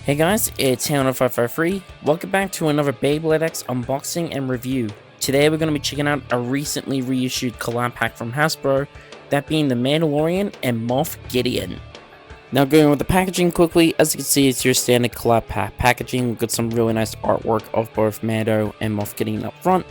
Hey guys, it's Hannah553. Welcome back to another Beyblade X unboxing and review. Today we're going to be checking out a recently reissued collab pack from Hasbro, that being the Mandalorian and Moff Gideon. Now going over the packaging quickly, as you can see it's your standard collab pack packaging. We've got some really nice artwork of both Mando and Moff Gideon up front.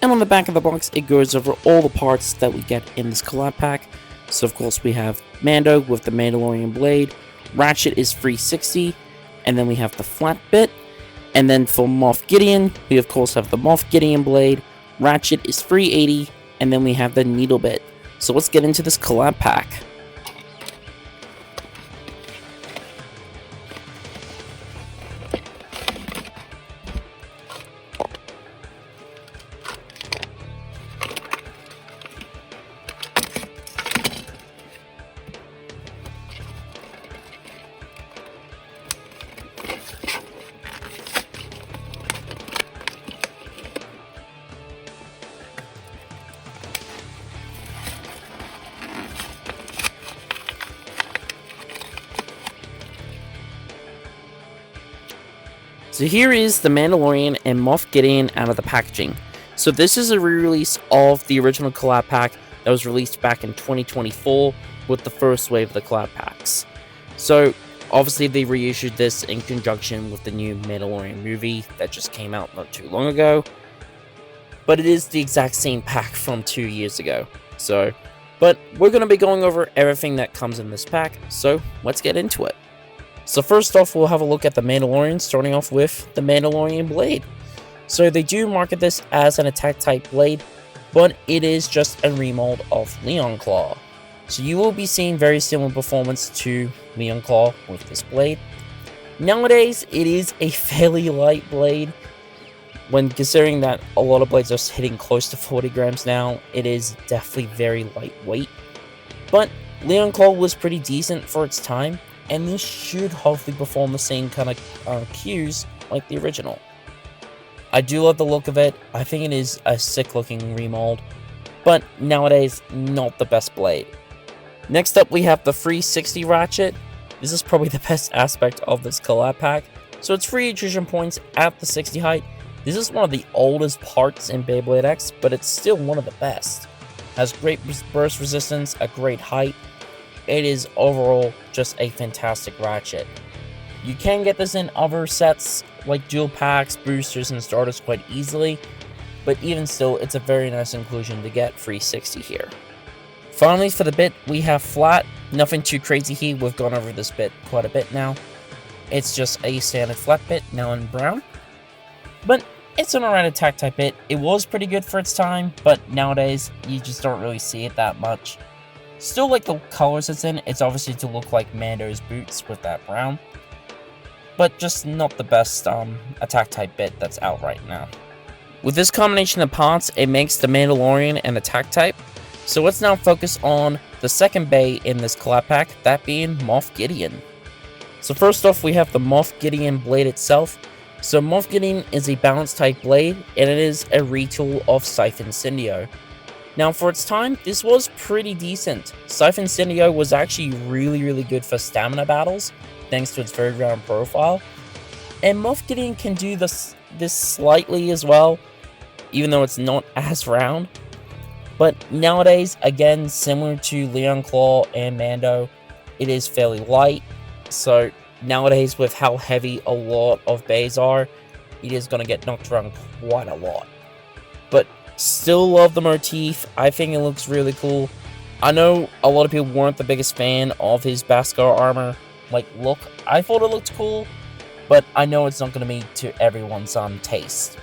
And on the back of the box it goes over all the parts that we get in this collab pack. So of course we have Mando with the Mandalorian blade, Ratchet is 360, and then we have the flat bit. And then for Moff Gideon, we of course have the Moff Gideon blade, Ratchet is 380, and then we have the needle bit. So let's get into this collab pack. So here is the Mandalorian and Moff Gideon out of the packaging. So this is a re-release of the original collab pack that was released back in 2024 with the first wave of the collab packs. So obviously they reissued this in conjunction with the new Mandalorian movie that just came out not too long ago. But it is the exact same pack from 2 years ago. But we're going to be going over everything that comes in this pack, so let's get into it. So first off, we'll have a look at the Mandalorian, starting off with the Mandalorian blade. So they do market this as an attack type blade, but it is just a remold of Leon Claw. So you will be seeing very similar performance to Leon Claw with this blade. Nowadays, it is a fairly light blade. When considering that a lot of blades are hitting close to 40 grams now, it is definitely very lightweight. But Leon Claw was pretty decent for its time, and this should hopefully perform the same kind of cues like the original. I do love the look of it. I think it is a sick looking remold, but nowadays not the best blade. Next up we have the 360 Ratchet. This is probably the best aspect of this collab pack. So it's free attrition points at the 60 height. This is one of the oldest parts in Beyblade X, but it's still one of the best. Has great burst resistance, a great height. It is overall just a fantastic Ratchet. You can get this in other sets like dual packs, boosters, and starters quite easily, but even still, it's a very nice inclusion to get 360 here. Finally, for the bit, we have flat. Nothing too crazy here. We've gone over this bit quite a bit now. It's just a standard flat bit, now in brown. But it's an alright attack type bit. It was pretty good for its time, but nowadays, you just don't really see it that much. Still like the colors it's in. It's obviously to look like Mando's boots with that brown, but just not the best attack type bit that's out right now. With this combination of parts, it makes the Mandalorian an attack type. So let's now focus on the second bay in this collab pack, that being Moff Gideon. So first off, we have the Moff Gideon blade itself. So Moff Gideon is a balance type blade, and it is a retool of Siphon Incendio. Now for its time, this was pretty decent. Siphon Incendio was actually really good for stamina battles, thanks to its very round profile. And Moff Gideon can do this slightly as well, even though it's not as round. But nowadays, again, similar to Leon Claw and Mando, it is fairly light. So nowadays, with how heavy a lot of bays are, it is going to get knocked around quite a lot. But still love the motif. I think it looks really cool. I know a lot of people weren't the biggest fan of his Beskar armor look. I thought it looked cool, but I know it's not going to be to everyone's taste.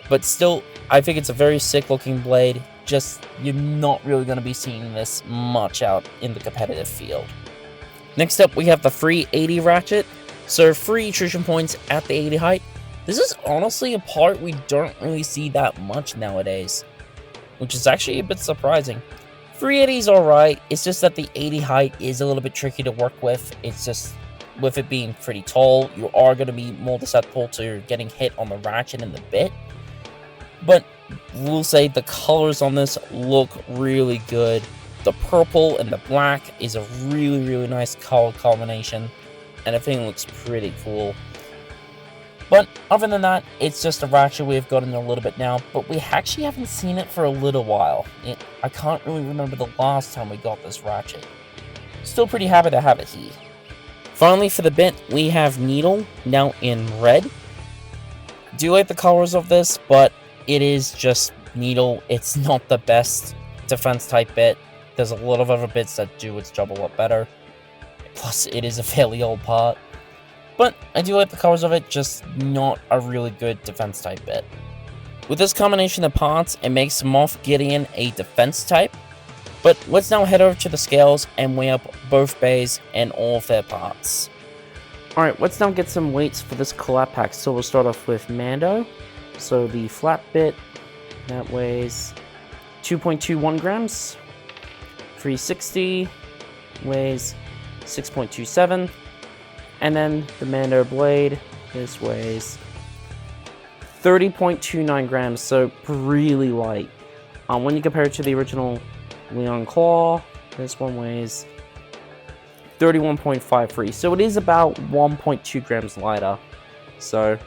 But still, I think it's a very sick looking blade. Just, you're not really going to be seeing this much out in the competitive field. Next up, we have the 380 Ratchet. So free attrition points at the 80 height. This is honestly a part we don't really see that much nowadays, which is actually a bit surprising. 380 is alright, it's just that the 80 height is a little bit tricky to work with. It's just, with it being pretty tall, you are going to be more susceptible to getting hit on the Ratchet and the bit. But we'll say the colors on this look really good. The purple and the black is a really nice color combination, and I think it looks pretty cool. But other than that, it's just a Ratchet we've gotten a little bit now, but we actually haven't seen it for a little while. I can't really remember the last time we got this Ratchet. Still pretty happy to have it here. Finally, for the bit, we have Needle, now in red. Do like the colors of this, but it is just Needle. It's not the best defense type bit. There's a lot of other bits that do its job a lot better. Plus, it is a fairly old part. But I do like the colors of it, just not a really good defense type bit. With this combination of parts, it makes Moff Gideon a defense type. But let's now head over to the scales and weigh up both bays and all of their parts. Alright, let's now get some weights for this collab pack. So we'll start off with Mando. So the flat bit, that weighs 2.21 grams. 360 weighs 6.27. And then the Mando blade, this weighs 30.29 grams, so really light. When you compare it to the original Leon Claw, this one weighs 31.53, so it is about 1.2 grams lighter. So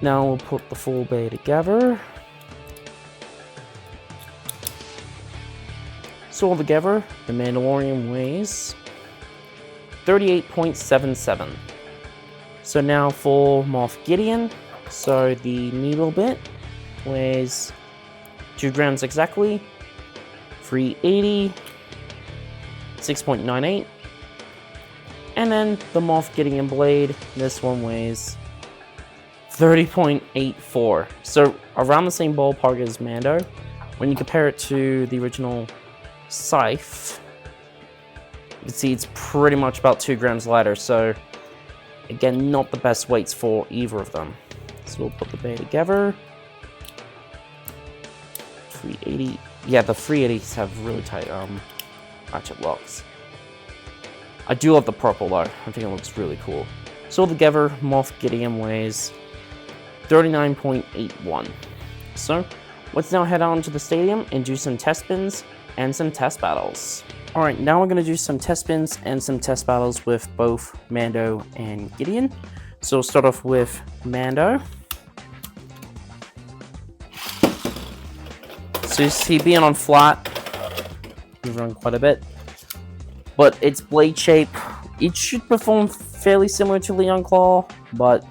now we'll put the full bay together. So altogether, the Mandalorian weighs 38.77. So now for Moff Gideon, so the needle bit weighs 2 grams exactly, 380, 6.98, and then the Moff Gideon blade, this one weighs 30.84. So around the same ballpark as Mando. When you compare it to the original Scythe, you can see it's pretty much about 2 grams lighter, so again, not the best weights for either of them. So we'll put the bay together. 380. Yeah, the 380s have really tight ratchet locks. I do love the purple though. I think it looks really cool. So altogether, Moff Gideon weighs 39.81. So let's now head on to the stadium and do some test spins and some test battles. Alright, now we're going to do some test spins and some test battles with both Mando and Gideon. So we'll start off with Mando. So you see being on flat, we've run quite a bit. But its blade shape, it should perform fairly similar to Leon Claw, but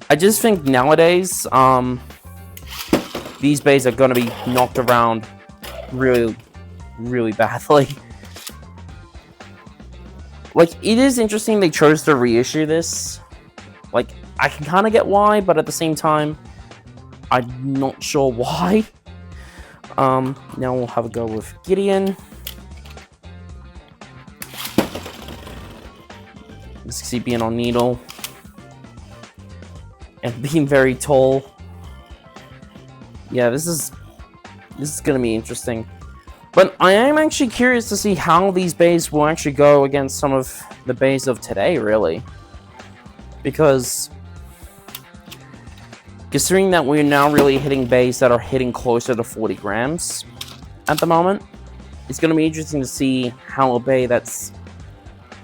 I just think nowadays, these bays are going to be knocked around really, really badly. Like, it is interesting they chose to reissue this. Like, I can kind of get why, but at the same time, I'm not sure why. Now we'll have a go with Gideon. Let's see being on needle. And being very tall. Yeah, this is going to be interesting. But I am actually curious to see how these bays will actually go against some of the bays of today, really. Because considering that we're now really hitting bays that are hitting closer to 40 grams at the moment, it's going to be interesting to see how a bay that's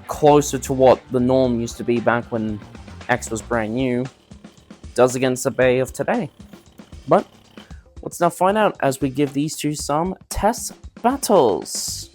closer to what the norm used to be back when X was brand new does against a bay of today. But let's now find out as we give these two some test battles.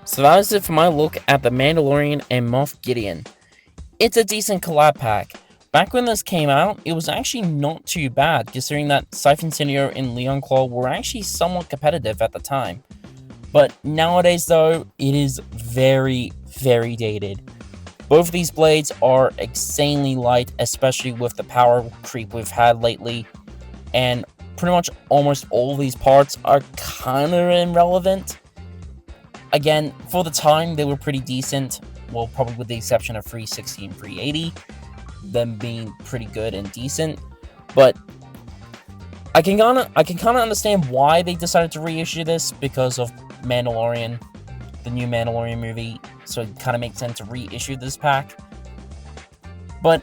So that is it for my look at the Mandalorian and Moff Gideon. It's a decent collab pack. Back when this came out, it was actually not too bad, considering that Siphon Senior and Leon Claw were actually somewhat competitive at the time. But nowadays though, it is very, very dated. Both of these blades are insanely light, especially with the power creep we've had lately, and pretty much almost all of these parts are kinda irrelevant. Again, for the time, they were pretty decent, well, probably with the exception of 360 and 380, them being pretty good and decent, but I can kind of understand why they decided to reissue this because of Mandalorian, the new Mandalorian movie, so it kind of makes sense to reissue this pack. But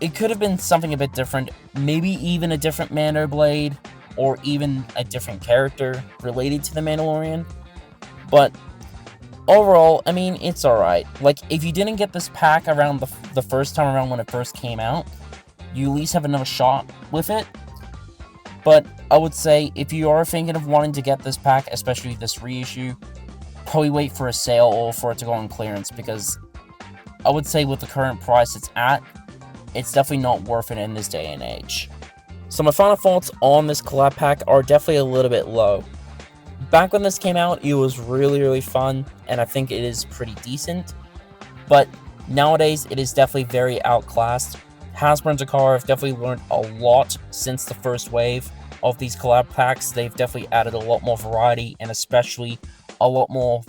it could have been something a bit different, maybe even a different Mando blade, or even a different character related to the Mandalorian. But overall, I mean, it's alright. Like, if you didn't get this pack around the first time around when it first came out, you at least have another shot with it. But I would say, if you are thinking of wanting to get this pack, especially this reissue, probably wait for a sale or for it to go on clearance, because I would say with the current price it's at, it's definitely not worth it in this day and age. So my final thoughts on this collab pack are definitely a little bit low. Back when this came out, it was really fun, and I think it is pretty decent. But nowadays, it is definitely very outclassed. Hasbro and Takara have definitely learned a lot since the first wave of these collab packs. They've definitely added a lot more variety, and especially a lot more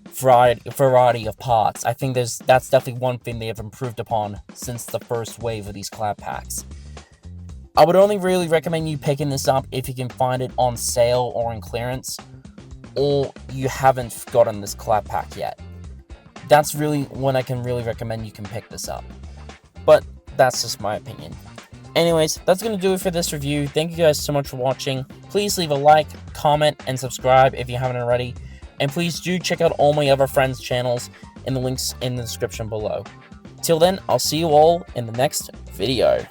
variety of parts. I think that's definitely one thing they have improved upon since the first wave of these collab packs. I would only really recommend you picking this up if you can find it on sale or in clearance, or you haven't gotten this collab pack yet. That's really when I can really recommend you can pick this up. But that's just my opinion. Anyways, that's going to do it for this review. Thank you guys so much for watching. Please leave a like, comment, and subscribe if you haven't already. And please do check out all my other friends' channels in the links in the description below. Till then, I'll see you all in the next video.